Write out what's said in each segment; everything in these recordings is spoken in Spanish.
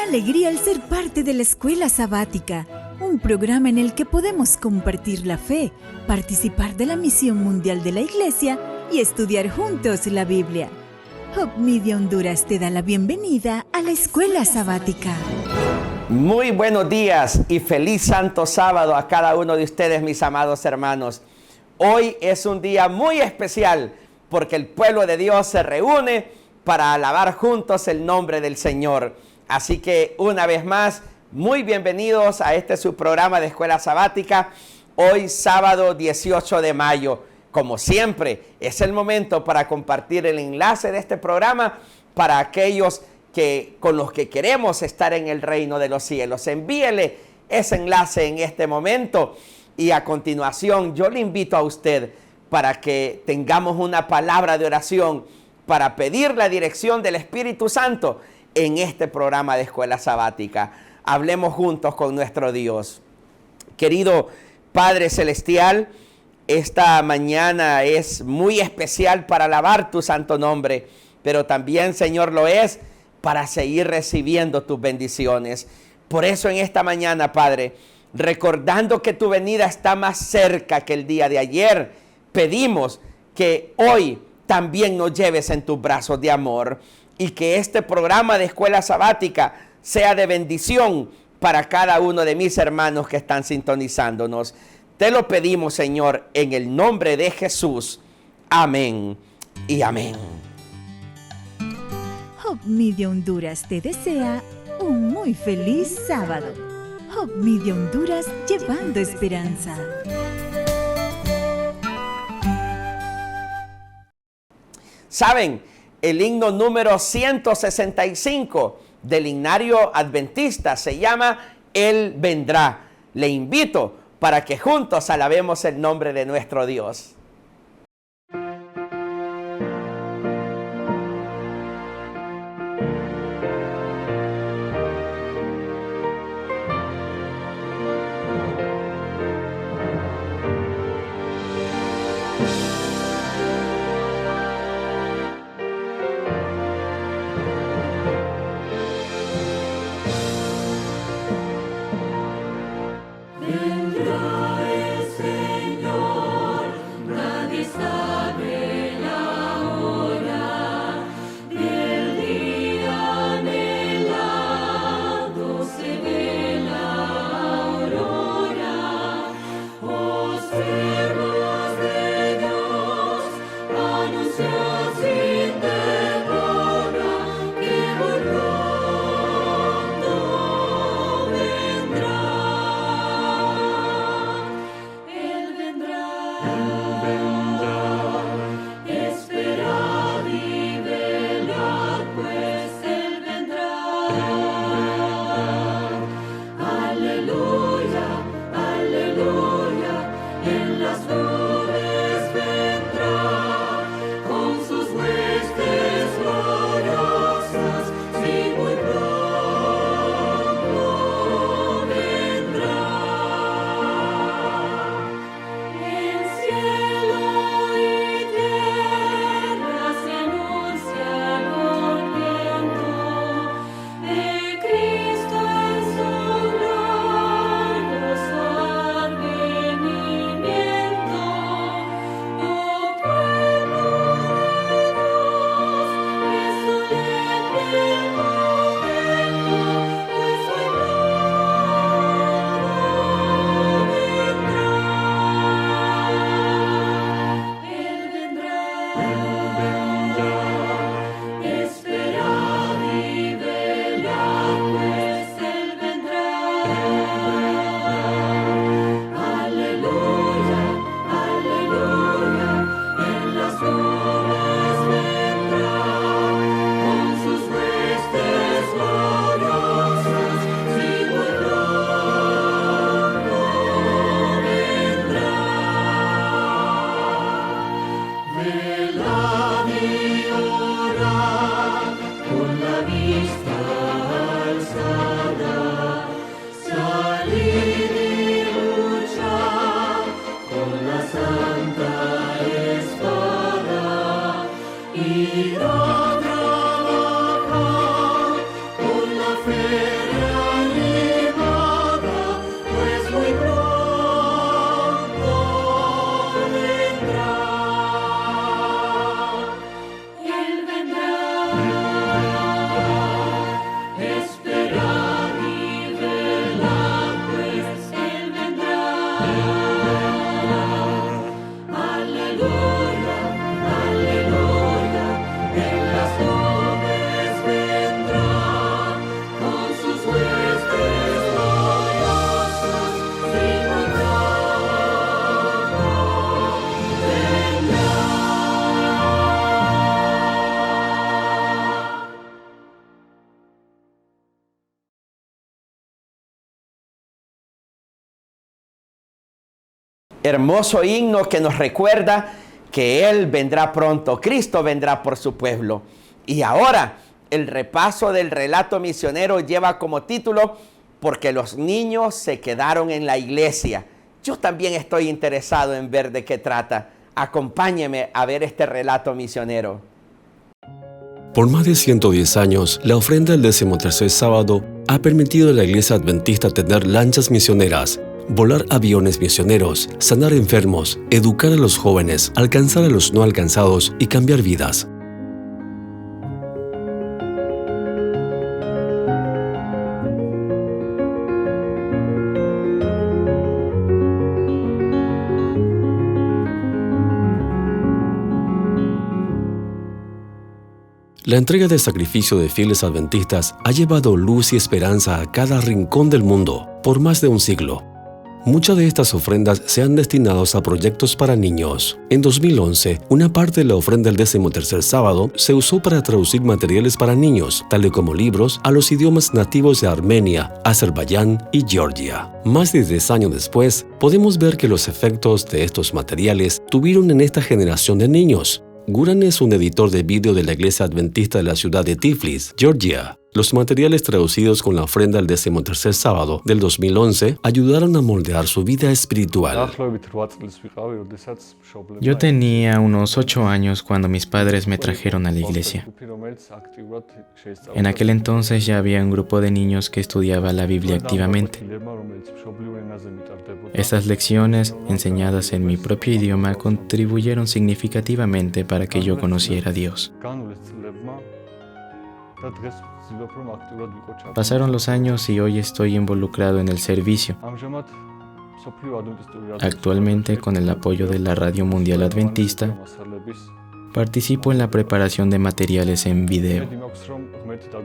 alegría el ser parte de la Escuela Sabática, un programa en el que podemos compartir la fe, participar de la misión mundial de la Iglesia y estudiar juntos la Biblia. Hope Media Honduras te da la bienvenida a la Escuela Sabática. Muy buenos días y feliz Santo Sábado a cada uno de ustedes, mis amados hermanos. Hoy es un día muy especial porque el pueblo de Dios se reúne para alabar juntos el nombre del Señor. Así que una vez más, muy bienvenidos a este su programa de Escuela Sabática. Hoy sábado 18 de mayo. Como siempre, es el momento para compartir el enlace de este programa para aquellos con los que queremos estar en el reino de los cielos. Envíele ese enlace en este momento y a continuación yo le invito a usted para que tengamos una palabra de oración para pedir la dirección del Espíritu Santo en este programa de Escuela Sabática. Hablemos juntos con nuestro Dios. Querido Padre Celestial, esta mañana es muy especial para alabar tu santo nombre, pero también, Señor, lo es para seguir recibiendo tus bendiciones. Por eso en esta mañana, Padre, recordando que tu venida está más cerca que el día de ayer, pedimos que hoy también nos lleves en tus brazos de amor y que este programa de Escuela Sabática sea de bendición para cada uno de mis hermanos que están sintonizándonos. Te lo pedimos, Señor, en el nombre de Jesús. Amén y amén. Hope Media Honduras te desea un muy feliz sábado. Hope Media Honduras, llevando esperanza. ¿Saben? El himno número 165 del Himnario Adventista se llama Él vendrá. Le invito para que juntos alabemos el nombre de nuestro Dios. Vendrá el Señor. Hermoso himno que nos recuerda que Él vendrá pronto, Cristo vendrá por su pueblo. Y ahora el repaso del relato misionero lleva como título "Porque los niños se quedaron en la iglesia". Yo también estoy interesado en ver de qué trata. Acompáñeme a ver este relato misionero. Por más de 110 años, la ofrenda del 13º sábado ha permitido a la Iglesia Adventista tener lanchas misioneras, volar aviones misioneros, sanar enfermos, educar a los jóvenes, alcanzar a los no alcanzados y cambiar vidas. La entrega de sacrificio de fieles adventistas ha llevado luz y esperanza a cada rincón del mundo por más de un siglo. Muchas de estas ofrendas se han destinado a proyectos para niños. En 2011, una parte de la ofrenda del 13º sábado se usó para traducir materiales para niños, tales como libros, a los idiomas nativos de Armenia, Azerbaiyán y Georgia. Más de 10 años después, podemos ver que los efectos de estos materiales tuvieron en esta generación de niños. Guran es un editor de vídeo de la Iglesia Adventista de la ciudad de Tiflis, Georgia. Los materiales traducidos con la ofrenda del 13º sábado del 2011 ayudaron a moldear su vida espiritual. Yo tenía unos 8 años cuando mis padres me trajeron a la iglesia. En aquel entonces ya había un grupo de niños que estudiaba la Biblia activamente. Estas lecciones, enseñadas en mi propio idioma, contribuyeron significativamente para que yo conociera a Dios. Pasaron los años y hoy estoy involucrado en el servicio. Actualmente, con el apoyo de la Radio Mundial Adventista, participo en la preparación de materiales en video.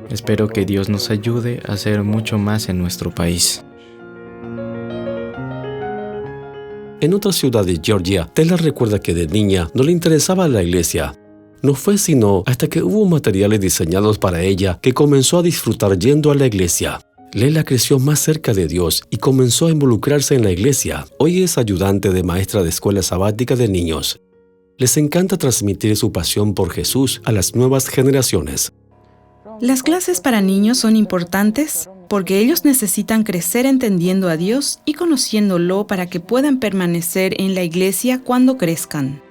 Espero que Dios nos ayude a hacer mucho más en nuestro país. En otra ciudad de Georgia, Tela recuerda que de niña no le interesaba la iglesia. No fue sino hasta que hubo materiales diseñados para ella que comenzó a disfrutar yendo a la iglesia. Lela creció más cerca de Dios y comenzó a involucrarse en la iglesia. Hoy es ayudante de maestra de escuela sabática de niños. Les encanta transmitir su pasión por Jesús a las nuevas generaciones. Las clases para niños son importantes porque ellos necesitan crecer entendiendo a Dios y conociéndolo para que puedan permanecer en la iglesia cuando crezcan.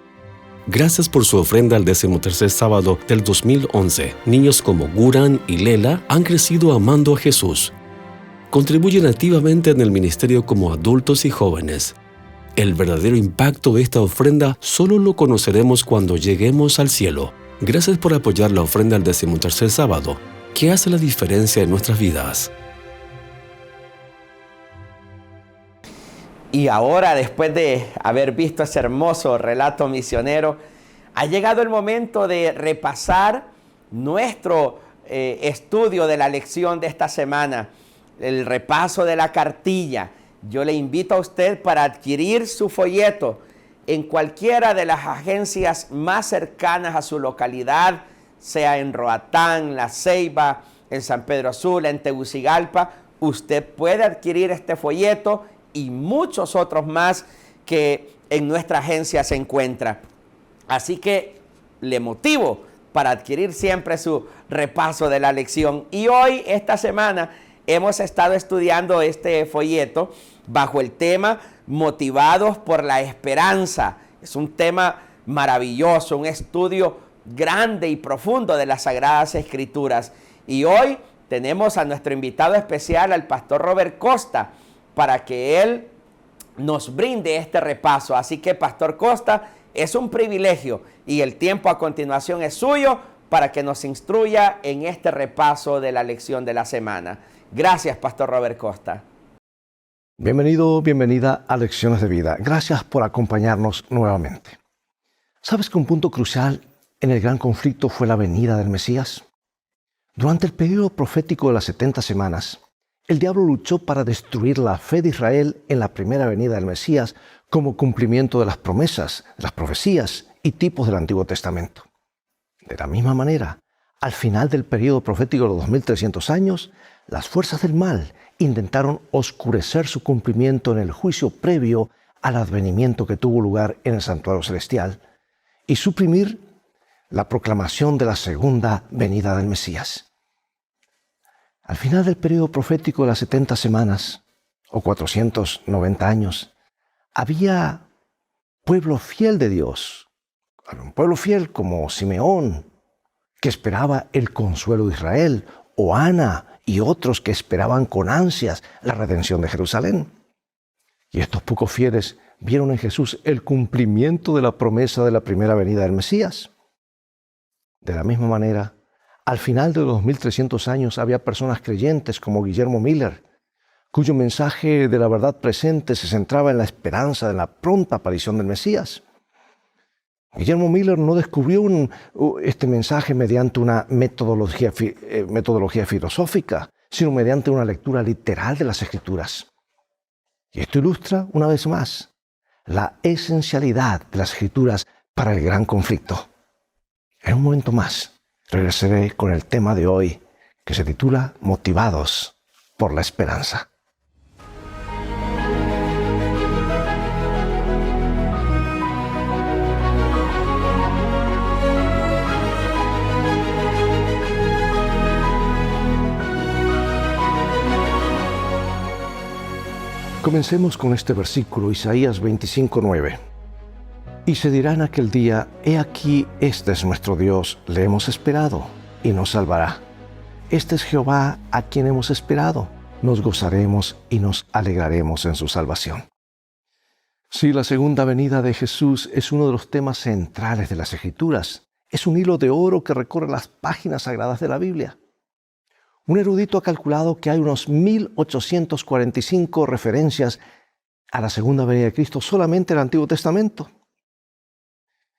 Gracias por su ofrenda al 13º sábado del 2011. Niños como Guran y Lela han crecido amando a Jesús. Contribuyen activamente en el ministerio como adultos y jóvenes. El verdadero impacto de esta ofrenda solo lo conoceremos cuando lleguemos al cielo. Gracias por apoyar la ofrenda al 13º sábado, que hace la diferencia en nuestras vidas. Y ahora, después de haber visto ese hermoso relato misionero, ha llegado el momento de repasar nuestro estudio de la lección de esta semana, el repaso de la cartilla. Yo le invito a usted para adquirir su folleto en cualquiera de las agencias más cercanas a su localidad, sea en Roatán, La Ceiba, en San Pedro Sula, en Tegucigalpa. Usted puede adquirir este folleto y muchos otros más que en nuestra agencia se encuentra. Así que le motivo para adquirir siempre su repaso de la lección. Y hoy, esta semana, hemos estado estudiando este folleto bajo el tema Motivados por la Esperanza. Es un tema maravilloso, un estudio grande y profundo de las Sagradas Escrituras. Y hoy tenemos a nuestro invitado especial, al pastor Robert Costa, para que él nos brinde este repaso. Así que, Pastor Costa, es un privilegio y el tiempo a continuación es suyo para que nos instruya en este repaso de la lección de la semana. Gracias, Pastor Robert Costa. Bienvenido, bienvenida a Lecciones de Vida. Gracias por acompañarnos nuevamente. ¿Sabes que un punto crucial en el gran conflicto fue la venida del Mesías? Durante el periodo profético de las 70 semanas, el diablo luchó para destruir la fe de Israel en la primera venida del Mesías como cumplimiento de las promesas, las profecías y tipos del Antiguo Testamento. De la misma manera, al final del periodo profético de los 2300 años, las fuerzas del mal intentaron oscurecer su cumplimiento en el juicio previo al advenimiento que tuvo lugar en el santuario celestial y suprimir la proclamación de la segunda venida del Mesías. Al final del periodo profético de las 70 semanas, o 490 años, había pueblo fiel de Dios, un pueblo fiel como Simeón, que esperaba el consuelo de Israel, o Ana y otros que esperaban con ansias la redención de Jerusalén. Y estos pocos fieles vieron en Jesús el cumplimiento de la promesa de la primera venida del Mesías. De la misma manera, al final de los 2300 años había personas creyentes como Guillermo Miller, cuyo mensaje de la verdad presente se centraba en la esperanza de la pronta aparición del Mesías. Guillermo Miller no descubrió este mensaje mediante una metodología filosófica, sino mediante una lectura literal de las Escrituras. Y esto ilustra, una vez más, la esencialidad de las Escrituras para el gran conflicto. En un momento más, regresaré con el tema de hoy, que se titula Motivados por la Esperanza. Comencemos con este versículo, Isaías 25:9. Y se dirá en aquel día, he aquí, este es nuestro Dios, le hemos esperado y nos salvará. Este es Jehová a quien hemos esperado, nos gozaremos y nos alegraremos en su salvación. Sí, la segunda venida de Jesús es uno de los temas centrales de las Escrituras. Es un hilo de oro que recorre las páginas sagradas de la Biblia. Un erudito ha calculado que hay unos 1845 referencias a la segunda venida de Cristo solamente en el Antiguo Testamento.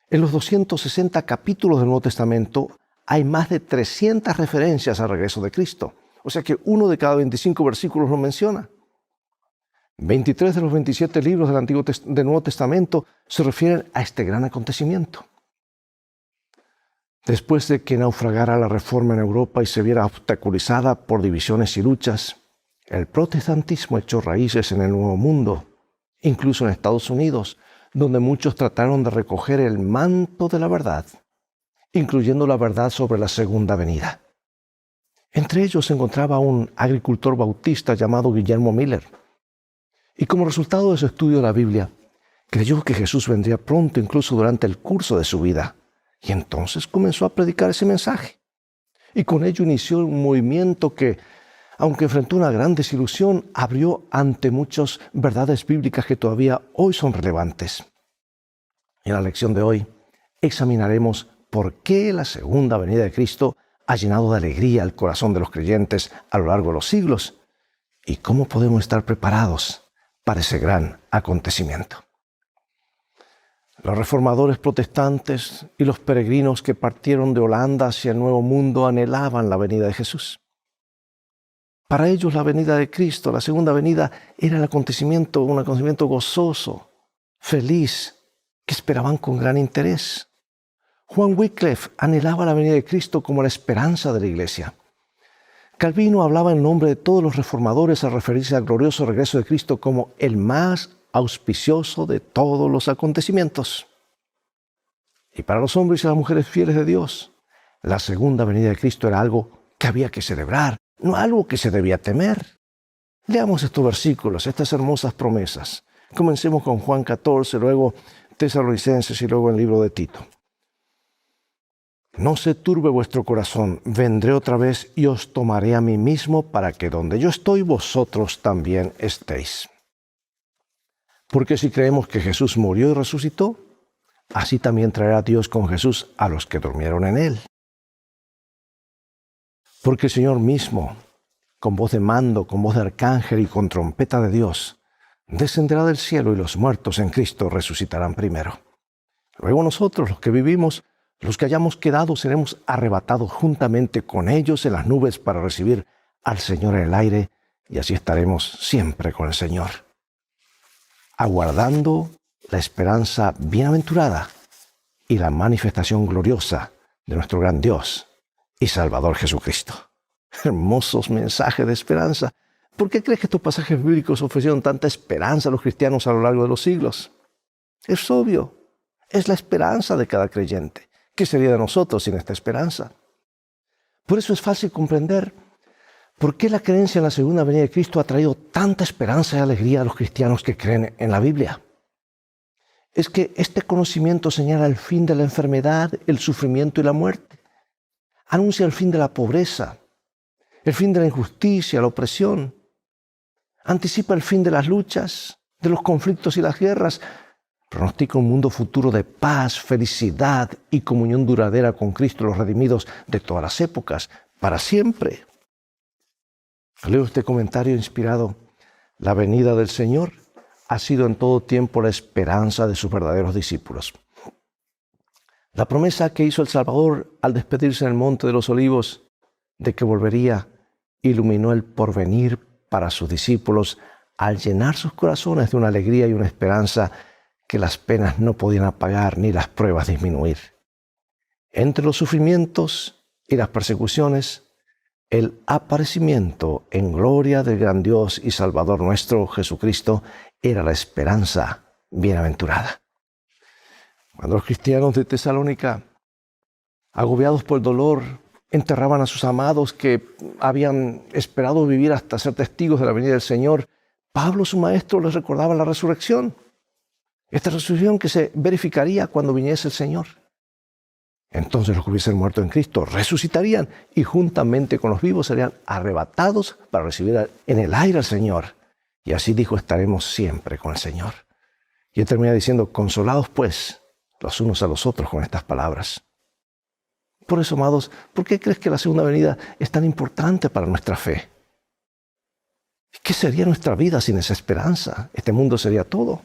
En los 260 capítulos del Nuevo Testamento hay más de 300 referencias al regreso de Cristo. O sea que uno de cada 25 versículos lo menciona. 23 de los 27 libros del Nuevo Testamento se refieren a este gran acontecimiento. Después de que naufragara la Reforma en Europa y se viera obstaculizada por divisiones y luchas, el protestantismo echó raíces en el Nuevo Mundo, incluso en Estados Unidos, donde muchos trataron de recoger el manto de la verdad, incluyendo la verdad sobre la segunda venida. Entre ellos se encontraba un agricultor bautista llamado Guillermo Miller, y como resultado de su estudio de la Biblia, creyó que Jesús vendría pronto incluso durante el curso de su vida. Y entonces comenzó a predicar ese mensaje. Y con ello inició un movimiento que, aunque enfrentó una gran desilusión, abrió ante muchas verdades bíblicas que todavía hoy son relevantes. En la lección de hoy examinaremos por qué la segunda venida de Cristo ha llenado de alegría el corazón de los creyentes a lo largo de los siglos y cómo podemos estar preparados para ese gran acontecimiento. Los reformadores protestantes y los peregrinos que partieron de Holanda hacia el Nuevo Mundo anhelaban la venida de Jesús. Para ellos la venida de Cristo, la segunda venida, era un acontecimiento gozoso, feliz, que esperaban con gran interés. Juan Wycliffe anhelaba la venida de Cristo como la esperanza de la Iglesia. Calvino hablaba en nombre de todos los reformadores al referirse al glorioso regreso de Cristo como el más auspicioso de todos los acontecimientos. Y para los hombres y las mujeres fieles de Dios, la segunda venida de Cristo era algo que había que celebrar, no algo que se debía temer. Leamos estos versículos, estas hermosas promesas. Comencemos con Juan 14, luego Tesalonicenses y luego el libro de Tito. No se turbe vuestro corazón, vendré otra vez y os tomaré a mí mismo para que donde yo estoy vosotros también estéis. Porque si creemos que Jesús murió y resucitó, así también traerá Dios con Jesús a los que durmieron en él. Porque el Señor mismo, con voz de mando, con voz de arcángel y con trompeta de Dios, descenderá del cielo y los muertos en Cristo resucitarán primero. Luego nosotros, los que vivimos, los que hayamos quedado, seremos arrebatados juntamente con ellos en las nubes para recibir al Señor en el aire y así estaremos siempre con el Señor, aguardando la esperanza bienaventurada y la manifestación gloriosa de nuestro gran Dios y Salvador Jesucristo. Hermosos mensajes de esperanza. ¿Por qué crees que estos pasajes bíblicos ofrecieron tanta esperanza a los cristianos a lo largo de los siglos? Es obvio, es la esperanza de cada creyente. ¿Qué sería de nosotros sin esta esperanza? Por eso es fácil comprender por qué la creencia en la segunda venida de Cristo ha traído tanta esperanza y alegría a los cristianos que creen en la Biblia. Es que este conocimiento señala el fin de la enfermedad, el sufrimiento y la muerte. Anuncia el fin de la pobreza, el fin de la injusticia, la opresión. Anticipa el fin de las luchas, de los conflictos y las guerras. Pronostica un mundo futuro de paz, felicidad y comunión duradera con Cristo y los redimidos de todas las épocas, para siempre. Leo este comentario inspirado. La venida del Señor ha sido en todo tiempo la esperanza de sus verdaderos discípulos. La promesa que hizo el Salvador al despedirse en el Monte de los Olivos de que volvería iluminó el porvenir para sus discípulos al llenar sus corazones de una alegría y una esperanza que las penas no podían apagar ni las pruebas disminuir. Entre los sufrimientos y las persecuciones, el aparecimiento en gloria del gran Dios y Salvador nuestro Jesucristo era la esperanza bienaventurada. Cuando los cristianos de Tesalónica, agobiados por el dolor, enterraban a sus amados que habían esperado vivir hasta ser testigos de la venida del Señor, Pablo, su maestro, les recordaba la resurrección. Esta resurrección que se verificaría cuando viniese el Señor. Entonces los que hubiesen muerto en Cristo resucitarían y juntamente con los vivos serían arrebatados para recibir en el aire al Señor. Y así dijo, estaremos siempre con el Señor. Y él termina diciendo, consolados pues los unos a los otros con estas palabras. Por eso, amados, ¿por qué crees que la segunda venida es tan importante para nuestra fe? ¿Qué sería nuestra vida sin esa esperanza? Este mundo sería todo.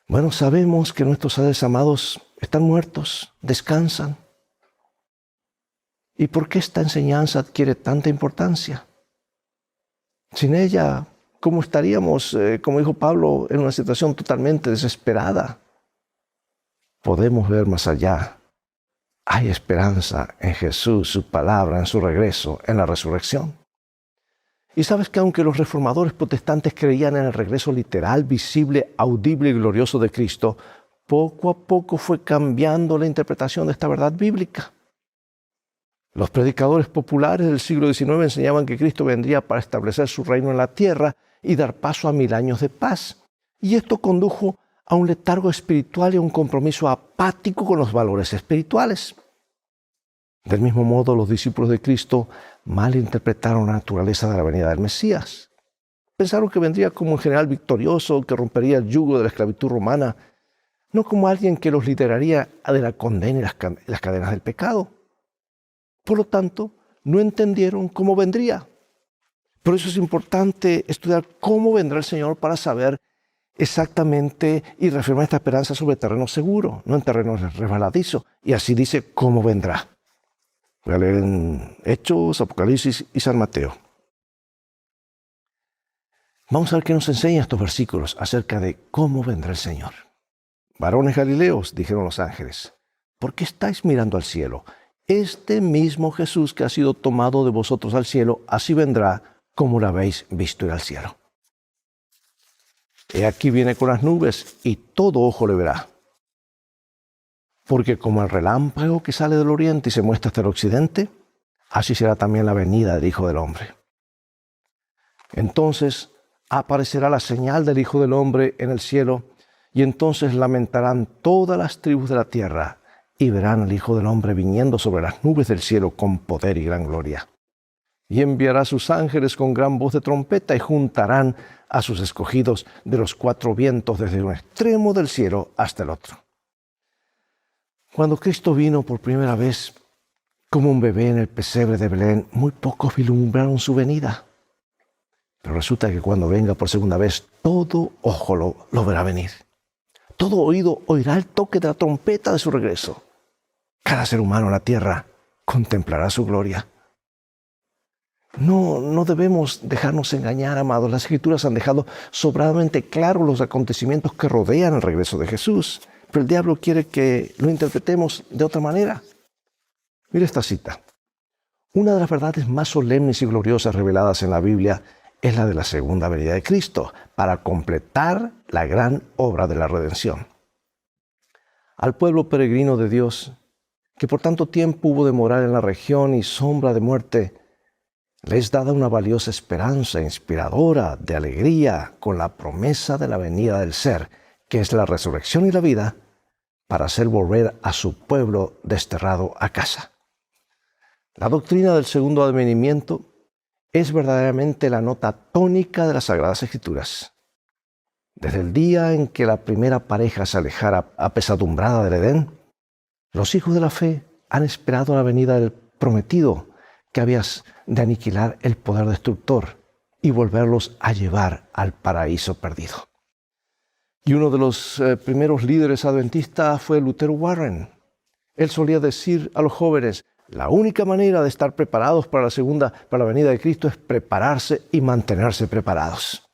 Bueno, sabemos que nuestros seres amados están muertos, descansan. ¿Y por qué esta enseñanza adquiere tanta importancia? Sin ella, ¿cómo estaríamos, como dijo Pablo, en una situación totalmente desesperada? Podemos ver más allá. Hay esperanza en Jesús, su palabra, en su regreso, en la resurrección. Y sabes que aunque los reformadores protestantes creían en el regreso literal, visible, audible y glorioso de Cristo, poco a poco fue cambiando la interpretación de esta verdad bíblica. Los predicadores populares del siglo XIX enseñaban que Cristo vendría para establecer su reino en la tierra y dar paso a 1000 años de paz. Y esto condujo a un letargo espiritual y a un compromiso apático con los valores espirituales. Del mismo modo, los discípulos de Cristo malinterpretaron la naturaleza de la venida del Mesías. Pensaron que vendría como un general victorioso que rompería el yugo de la esclavitud romana, no como alguien que los liberaría de la condena y las cadenas del pecado. Por lo tanto, no entendieron cómo vendría. Por eso es importante estudiar cómo vendrá el Señor para saber exactamente y reafirmar esta esperanza sobre terreno seguro, no en terreno resbaladizo. Y así dice cómo vendrá. Voy a leer en Hechos, Apocalipsis y San Mateo. Vamos a ver qué nos enseñan estos versículos acerca de cómo vendrá el Señor. Varones Galileos, dijeron los ángeles, ¿por qué estáis mirando al cielo? Este mismo Jesús que ha sido tomado de vosotros al cielo, así vendrá como lo habéis visto ir al cielo. He aquí viene con las nubes y todo ojo le verá. Porque como el relámpago que sale del oriente y se muestra hasta el occidente, así será también la venida del Hijo del Hombre. Entonces aparecerá la señal del Hijo del Hombre en el cielo, y entonces lamentarán todas las tribus de la tierra, y verán al Hijo del Hombre viniendo sobre las nubes del cielo con poder y gran gloria. Y enviará a sus ángeles con gran voz de trompeta, y juntarán a sus escogidos de los 4 vientos desde un extremo del cielo hasta el otro. Cuando Cristo vino por primera vez como un bebé en el pesebre de Belén, muy pocos vislumbraron su venida. Pero resulta que cuando venga por segunda vez, todo ojo lo verá venir. Todo oído oirá el toque de la trompeta de su regreso. Cada ser humano en la tierra contemplará su gloria. No debemos dejarnos engañar, amados. Las Escrituras han dejado sobradamente claros los acontecimientos que rodean el regreso de Jesús. Pero el diablo quiere que lo interpretemos de otra manera. Mira esta cita. Una de las verdades más solemnes y gloriosas reveladas en la Biblia es la de la segunda venida de Cristo, para completar la gran obra de la redención. Al pueblo peregrino de Dios, que por tanto tiempo hubo de morar en la región y sombra de muerte, le es dada una valiosa esperanza inspiradora de alegría con la promesa de la venida del Ser, que es la resurrección y la vida, para hacer volver a su pueblo desterrado a casa. La doctrina del segundo advenimiento es verdaderamente la nota tónica de las Sagradas Escrituras. Desde el día en que la primera pareja se alejara apesadumbrada del Edén, los hijos de la fe han esperado la venida del prometido, que había de aniquilar el poder destructor y volverlos a llevar al paraíso perdido. Y uno de los primeros líderes adventistas fue Lutero Warren. Él solía decir a los jóvenes: la única manera de estar preparados para la venida de Cristo es prepararse y mantenerse preparados.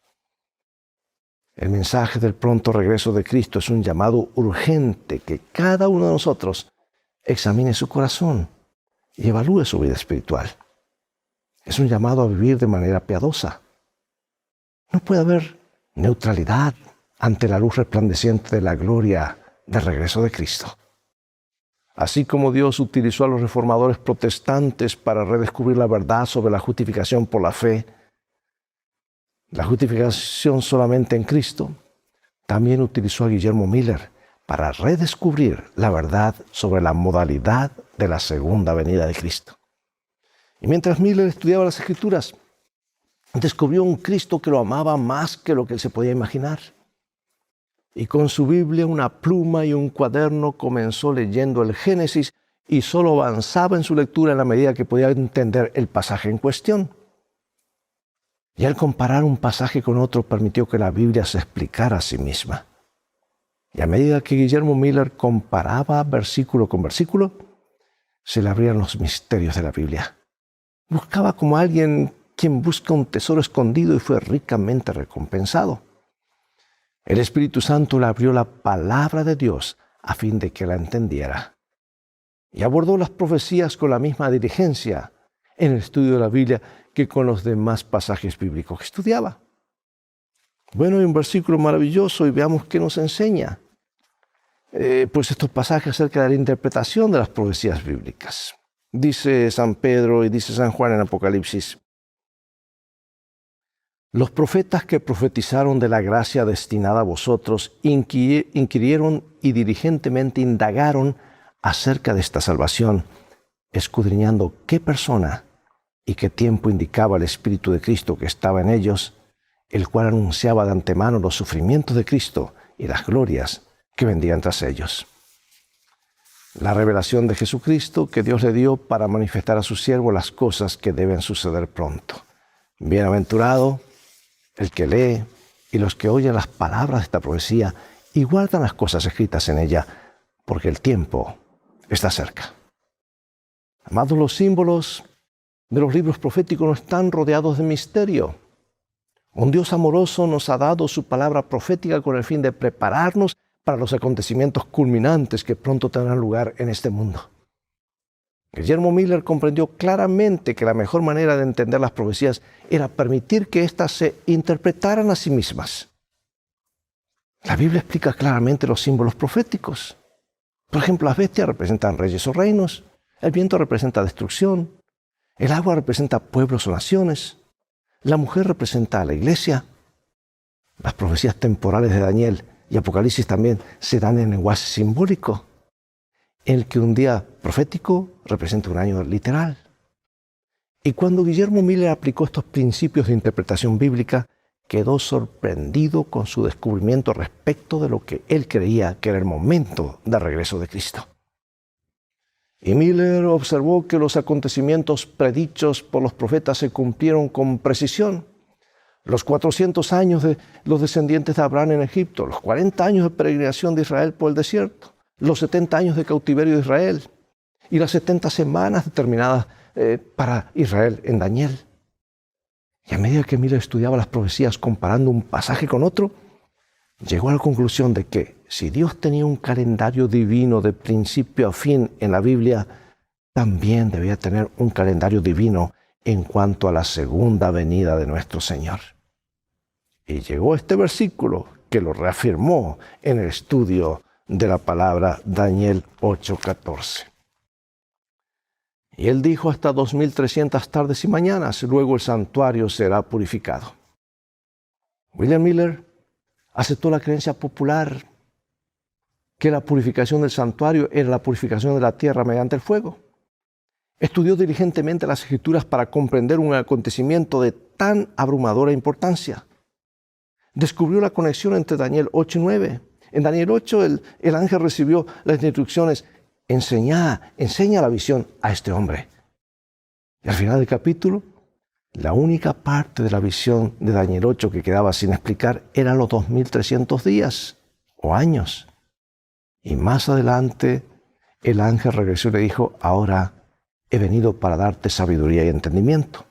El mensaje del pronto regreso de Cristo es un llamado urgente que cada uno de nosotros examine su corazón y evalúe su vida espiritual. Es un llamado a vivir de manera piadosa. No puede haber neutralidad ante la luz resplandeciente de la gloria del regreso de Cristo. Así como Dios utilizó a los reformadores protestantes para redescubrir la verdad sobre la justificación por la fe, la justificación solamente en Cristo, también utilizó a Guillermo Miller para redescubrir la verdad sobre la modalidad de la segunda venida de Cristo. Y mientras Miller estudiaba las Escrituras, descubrió un Cristo que lo amaba más que lo que él se podía imaginar. Y con su Biblia, una pluma y un cuaderno, comenzó leyendo el Génesis y solo avanzaba en su lectura en la medida que podía entender el pasaje en cuestión. Y al comparar un pasaje con otro, permitió que la Biblia se explicara a sí misma. Y a medida que Guillermo Miller comparaba versículo con versículo, se le abrían los misterios de la Biblia. Buscaba como alguien quien busca un tesoro escondido y fue ricamente recompensado. El Espíritu Santo le abrió la palabra de Dios a fin de que la entendiera. Y abordó las profecías con la misma diligencia en el estudio de la Biblia que con los demás pasajes bíblicos que estudiaba. Bueno, hay un versículo maravilloso y veamos qué nos enseña. Pues estos pasajes acerca de la interpretación de las profecías bíblicas. Dice San Pedro y dice San Juan en Apocalipsis: los profetas que profetizaron de la gracia destinada a vosotros inquirieron y diligentemente indagaron acerca de esta salvación, escudriñando qué persona y qué tiempo indicaba el Espíritu de Cristo que estaba en ellos, el cual anunciaba de antemano los sufrimientos de Cristo y las glorias que vendrían tras ellos. La revelación de Jesucristo que Dios le dio para manifestar a su siervo las cosas que deben suceder pronto. Bienaventurado el que lee y los que oyen las palabras de esta profecía y guardan las cosas escritas en ella, porque el tiempo está cerca. Amados, los símbolos de los libros proféticos no están rodeados de misterio. Un Dios amoroso nos ha dado su palabra profética con el fin de prepararnos para los acontecimientos culminantes que pronto tendrán lugar en este mundo. Guillermo Miller comprendió claramente que la mejor manera de entender las profecías era permitir que éstas se interpretaran a sí mismas. La Biblia explica claramente los símbolos proféticos. Por ejemplo, las bestias representan reyes o reinos, el viento representa destrucción, el agua representa pueblos o naciones, la mujer representa a la iglesia. Las profecías temporales de Daniel y Apocalipsis también se dan en lenguaje simbólico, en el que un día profético representa un año literal. Y cuando Guillermo Miller aplicó estos principios de interpretación bíblica, quedó sorprendido con su descubrimiento respecto de lo que él creía que era el momento del regreso de Cristo. Y Miller observó que los acontecimientos predichos por los profetas se cumplieron con precisión. Los 400 años de los descendientes de Abraham en Egipto, los 40 años de peregrinación de Israel por el desierto, los 70 años de cautiverio de Israel y las 70 semanas determinadas para Israel en Daniel. Y a medida que Miller estudiaba las profecías comparando un pasaje con otro, llegó a la conclusión de que si Dios tenía un calendario divino de principio a fin en la Biblia, también debía tener un calendario divino en cuanto a la segunda venida de nuestro Señor. Y llegó este versículo que lo reafirmó en el estudio de la palabra Daniel 8:14. Y él dijo: hasta 2300 tardes y mañanas, luego el santuario será purificado. William Miller aceptó la creencia popular que la purificación del santuario era la purificación de la tierra mediante el fuego. Estudió diligentemente las Escrituras para comprender un acontecimiento de tan abrumadora importancia. Descubrió la conexión entre Daniel 8 y 9. En Daniel 8 el ángel recibió las instrucciones: enseña la visión a este hombre. Y al final del capítulo, la única parte de la visión de Daniel 8 que quedaba sin explicar eran los 2300 días o años. Y más adelante el ángel regresó y le dijo: ahora he venido para darte sabiduría y entendimiento.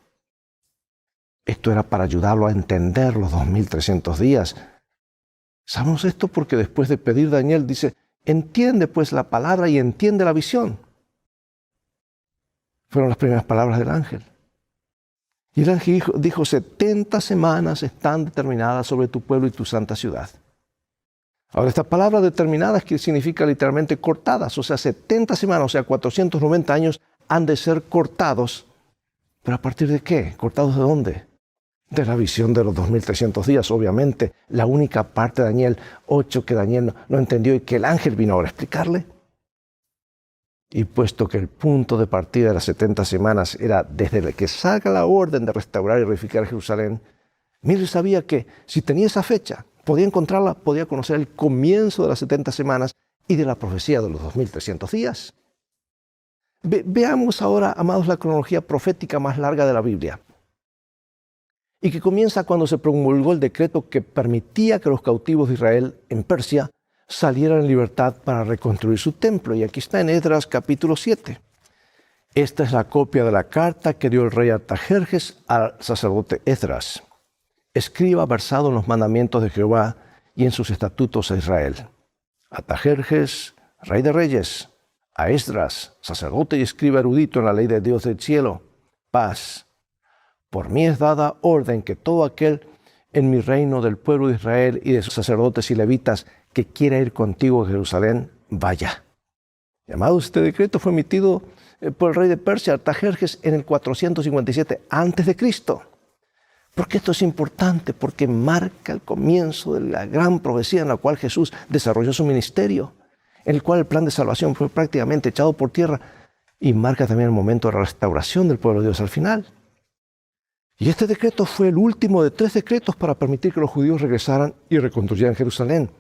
Esto era para ayudarlo a entender los 2300 días. Sabemos esto porque después de pedir, Daniel dice: entiende pues la palabra y entiende la visión. Fueron las primeras palabras del ángel. Y el ángel dijo: 70 semanas están determinadas sobre tu pueblo y tu santa ciudad. Ahora, esta palabra determinadas que significa literalmente cortadas, o sea, 70 semanas, o sea, 490 años han de ser cortados. ¿Pero a partir de qué? ¿Cortados de dónde? De la visión de los 2300 días, obviamente, la única parte de Daniel 8 que Daniel no entendió y que el ángel vino ahora a explicarle. Y puesto que el punto de partida de las 70 semanas era desde el que salga la orden de restaurar y reedificar Jerusalén, Miller sabía que si tenía esa fecha, podía encontrarla, podía conocer el comienzo de las 70 semanas y de la profecía de los 2300 días. Veamos ahora, amados, la cronología profética más larga de la Biblia, y que comienza cuando se promulgó el decreto que permitía que los cautivos de Israel en Persia salieran en libertad para reconstruir su templo. Y aquí está en Esdras capítulo 7. Esta es la copia de la carta que dio el rey Artajerjes al sacerdote Esdras, escriba versado en los mandamientos de Jehová y en sus estatutos a Israel. Artajerjes, rey de reyes, a Esdras, sacerdote y escriba erudito en la ley de Dios del cielo, paz. Por mí es dada orden que todo aquel en mi reino del pueblo de Israel y de sus sacerdotes y levitas que quiera ir contigo a Jerusalén, vaya. Llamado este decreto fue emitido por el rey de Persia, Artajerjes, en el 457 a.C. ¿Por qué esto es importante? Porque marca el comienzo de la gran profecía en la cual Jesús desarrolló su ministerio, en el cual el plan de salvación fue prácticamente echado por tierra, y marca también el momento de la restauración del pueblo de Dios al final. Y este decreto fue el último de 3 decretos para permitir que los judíos regresaran y reconstruyeran Jerusalén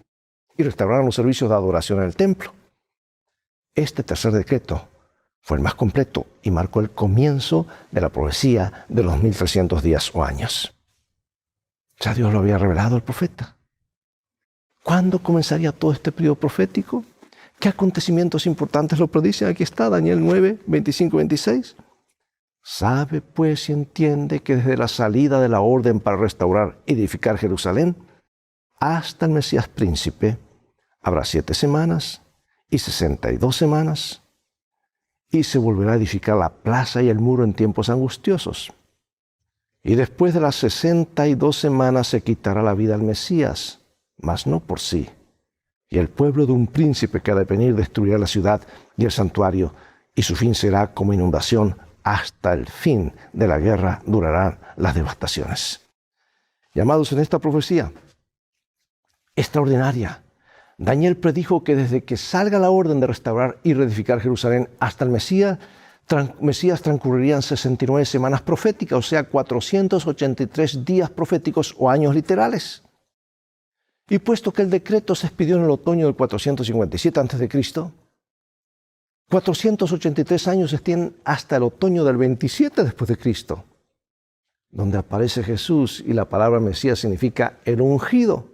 y restauraran los servicios de adoración en el templo. Este tercer decreto fue el más completo y marcó el comienzo de la profecía de los 1300 días o años. Ya Dios lo había revelado al profeta. ¿Cuándo comenzaría todo este periodo profético? ¿Qué acontecimientos importantes lo predicen? Aquí está, Daniel 9, 25-26. Sabe pues y entiende que desde la salida de la orden para restaurar y edificar Jerusalén hasta el Mesías príncipe habrá 7 semanas y 62 semanas, y se volverá a edificar la plaza y el muro en tiempos angustiosos. Y después de las 62 semanas se quitará la vida al Mesías, mas no por sí. Y el pueblo de un príncipe que ha de venir destruirá la ciudad y el santuario, y su fin será como inundación. Hasta el fin de la guerra durarán las devastaciones. Llamados en esta profecía extraordinaria, Daniel predijo que desde que salga la orden de restaurar y reedificar Jerusalén hasta el Mesías transcurrirían 69 semanas proféticas, o sea, 483 días proféticos o años literales. Y puesto que el decreto se expidió en el otoño del 457 a.C., 483 años se extienden hasta el otoño del 27 después de Cristo, donde aparece Jesús y la palabra Mesías significa el ungido.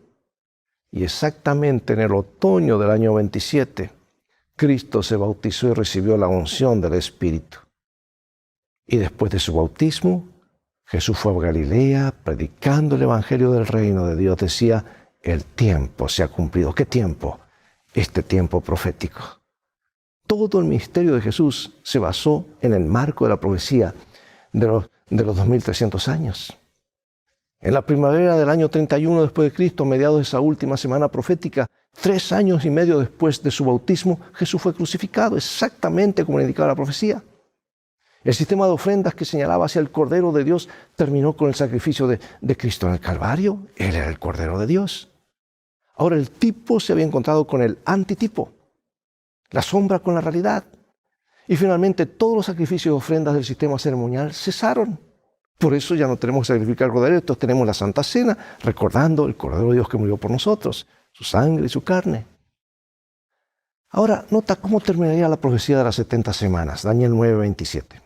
Y exactamente en el otoño del año 27, Cristo se bautizó y recibió la unción del Espíritu. Y después de su bautismo, Jesús fue a Galilea predicando el Evangelio del reino de Dios. Decía: el tiempo se ha cumplido. ¿Qué tiempo? Este tiempo profético. todo el ministerio de Jesús se basó en el marco de la profecía de los 2300 años. En la primavera del año 31 después de Cristo, mediados de esa última semana profética, 3 años y medio después de su bautismo, Jesús fue crucificado, exactamente como le indicaba la profecía. El sistema de ofrendas que señalaba hacia el Cordero de Dios terminó con el sacrificio de Cristo en el Calvario. Él era el Cordero de Dios. Ahora el tipo se había encontrado con el antitipo, la sombra con la realidad. Y finalmente todos los sacrificios y ofrendas del sistema ceremonial cesaron. Por eso ya no tenemos que sacrificar corderos, entonces tenemos la Santa Cena, recordando el Cordero de Dios que murió por nosotros, su sangre y su carne. Ahora, nota cómo terminaría la profecía de las 70 semanas, Daniel 9:27.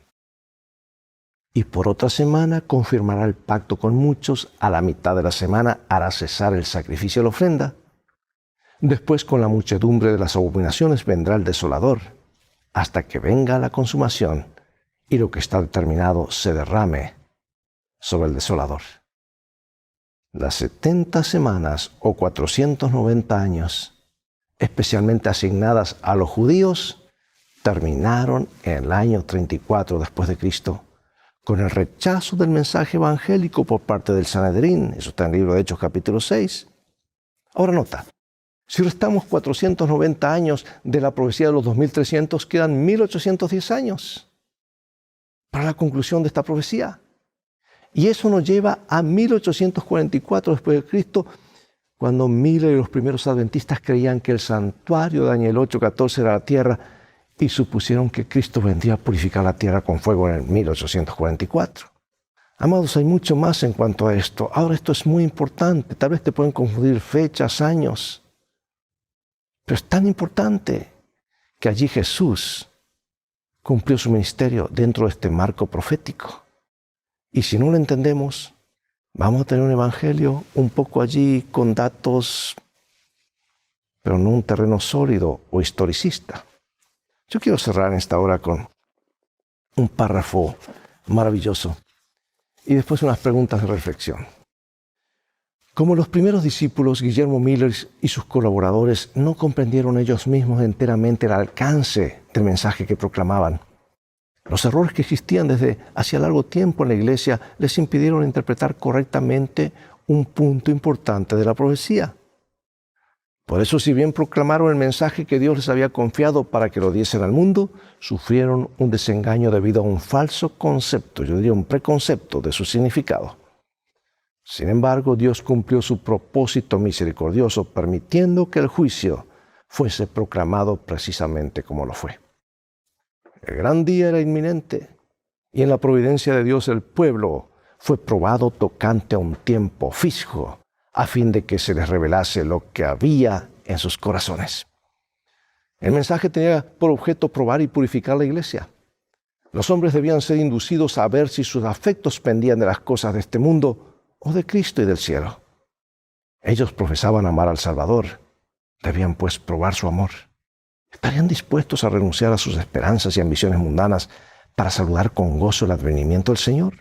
Y por otra semana confirmará el pacto con muchos, a la mitad de la semana hará cesar el sacrificio y la ofrenda. Después, con la muchedumbre de las abominaciones, vendrá el desolador, hasta que venga la consumación y lo que está determinado se derrame sobre el desolador. Las 70 semanas o 490 años, especialmente asignadas a los judíos, terminaron en el año 34 después de Cristo, con el rechazo del mensaje evangélico por parte del Sanedrín. Eso está en el libro de Hechos capítulo 6. Ahora nota, si restamos 490 años de la profecía de los 2300, quedan 1810 años para la conclusión de esta profecía. Y eso nos lleva a 1844 después de Cristo, cuando Miller y los primeros adventistas creían que el santuario de Daniel 8:14 era la tierra y supusieron que Cristo vendría a purificar la tierra con fuego en el 1844. Amados, hay mucho más en cuanto a esto. Ahora, esto es muy importante. Tal vez te pueden confundir fechas, años. Pero es tan importante que allí Jesús cumplió su ministerio dentro de este marco profético. Y si no lo entendemos, vamos a tener un evangelio un poco allí con datos, pero no un terreno sólido o historicista. Yo quiero cerrar en esta hora con un párrafo maravilloso y después unas preguntas de reflexión. Como los primeros discípulos, Guillermo Miller y sus colaboradores no comprendieron ellos mismos enteramente el alcance del mensaje que proclamaban. Los errores que existían desde hacía largo tiempo en la iglesia les impidieron interpretar correctamente un punto importante de la profecía. Por eso, si bien proclamaron el mensaje que Dios les había confiado para que lo diesen al mundo, sufrieron un desengaño debido a un falso concepto, yo diría un preconcepto de su significado. Sin embargo, Dios cumplió su propósito misericordioso, permitiendo que el juicio fuese proclamado precisamente como lo fue. El gran día era inminente, y en la providencia de Dios el pueblo fue probado tocante a un tiempo fijo, a fin de que se les revelase lo que había en sus corazones. El mensaje tenía por objeto probar y purificar la iglesia. Los hombres debían ser inducidos a ver si sus afectos pendían de las cosas de este mundo o de Cristo y del cielo. Ellos profesaban amar al Salvador. Debían pues probar su amor. ¿Estarían dispuestos a renunciar a sus esperanzas y ambiciones mundanas para saludar con gozo el advenimiento del Señor?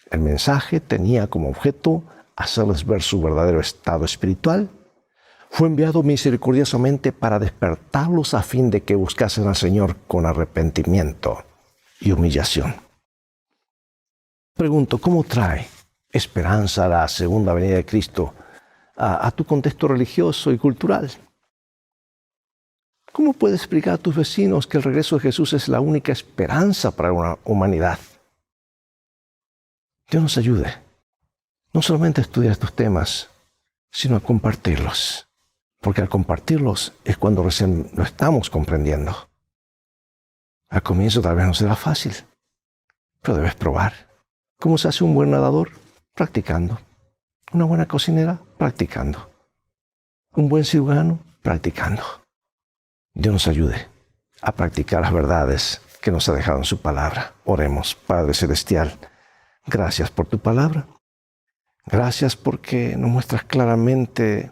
El mensaje tenía como objeto hacerles ver su verdadero estado espiritual. Fue enviado misericordiosamente para despertarlos a fin de que buscasen al Señor con arrepentimiento y humillación. Pregunto, ¿cómo trae esperanza la segunda venida de Cristo a tu contexto religioso y cultural? ¿Cómo puedes explicar a tus vecinos que el regreso de Jesús es la única esperanza para una humanidad? Dios nos ayude, no solamente a estudiar estos temas, sino a compartirlos. Porque al compartirlos es cuando recién lo estamos comprendiendo. Al comienzo tal vez no será fácil, pero debes probar. ¿Cómo se hace un buen nadador? Practicando. Una buena cocinera, practicando. Un buen cirujano, practicando. Dios nos ayude a practicar las verdades que nos ha dejado en su palabra. Oremos. Padre Celestial, gracias por tu palabra. Gracias porque nos muestras claramente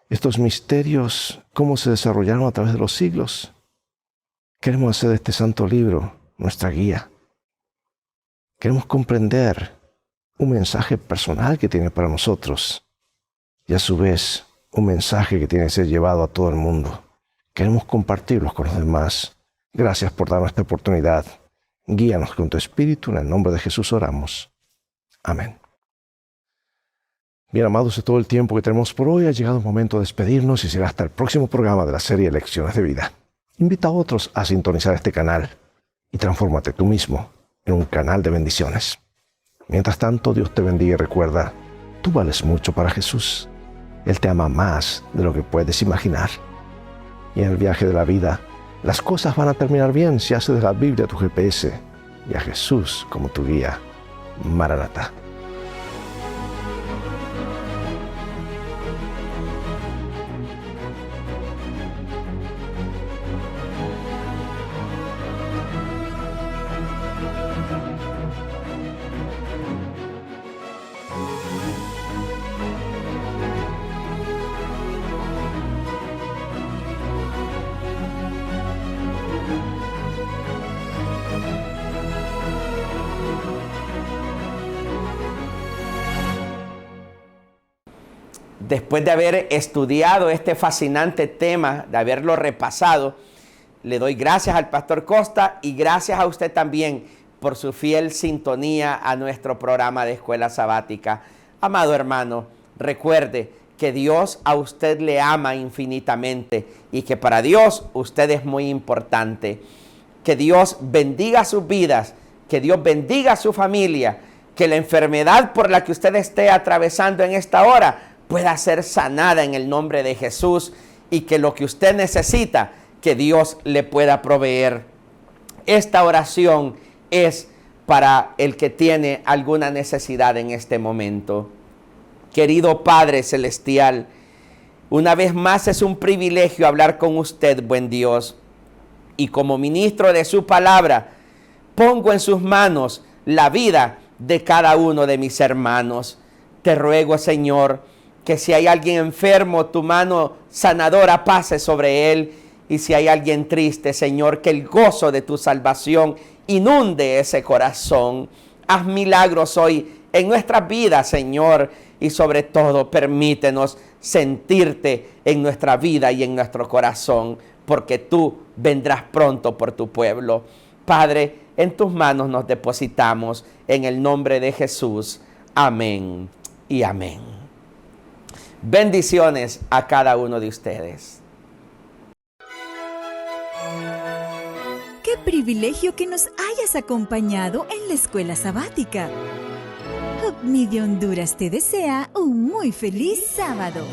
estos misterios, cómo se desarrollaron a través de los siglos. Queremos hacer de este santo libro nuestra guía. Queremos comprender un mensaje personal que tiene para nosotros y a su vez un mensaje que tiene que ser llevado a todo el mundo. Queremos compartirlos con los demás. Gracias por darnos esta oportunidad. Guíanos con tu Espíritu. En el nombre de Jesús oramos. Amén. Bien, amados, de todo el tiempo que tenemos por hoy, ha llegado el momento de despedirnos y será hasta el próximo programa de la serie Lecciones de Vida. Invita a otros a sintonizar este canal y transfórmate tú mismo en un canal de bendiciones. Mientras tanto, Dios te bendiga y recuerda, tú vales mucho para Jesús. Él te ama más de lo que puedes imaginar. Y en el viaje de la vida, las cosas van a terminar bien si haces de la Biblia tu GPS y a Jesús como tu guía. Maranatá. Después de haber estudiado este fascinante tema, de haberlo repasado, le doy gracias al Pastor Costa y gracias a usted también por su fiel sintonía a nuestro programa de Escuela Sabática. Amado hermano, recuerde que Dios a usted le ama infinitamente y que para Dios usted es muy importante. Que Dios bendiga sus vidas, que Dios bendiga a su familia, que la enfermedad por la que usted esté atravesando en esta hora pueda ser sanada en el nombre de Jesús y que lo que usted necesita, que Dios le pueda proveer. Esta oración es para el que tiene alguna necesidad en este momento. Querido Padre Celestial, una vez más es un privilegio hablar con usted, buen Dios. Y como ministro de su palabra, pongo en sus manos la vida de cada uno de mis hermanos. Te ruego, Señor, que si hay alguien enfermo, tu mano sanadora pase sobre él. Y si hay alguien triste, Señor, que el gozo de tu salvación inunde ese corazón. Haz milagros hoy en nuestras vidas, Señor. Y sobre todo, permítenos sentirte en nuestra vida y en nuestro corazón, porque tú vendrás pronto por tu pueblo. Padre, en tus manos nos depositamos en el nombre de Jesús. Amén y amén. Bendiciones a cada uno de ustedes. ¡Qué privilegio que nos hayas acompañado en la Escuela Sabática! Hope Media Honduras te desea un muy feliz sábado.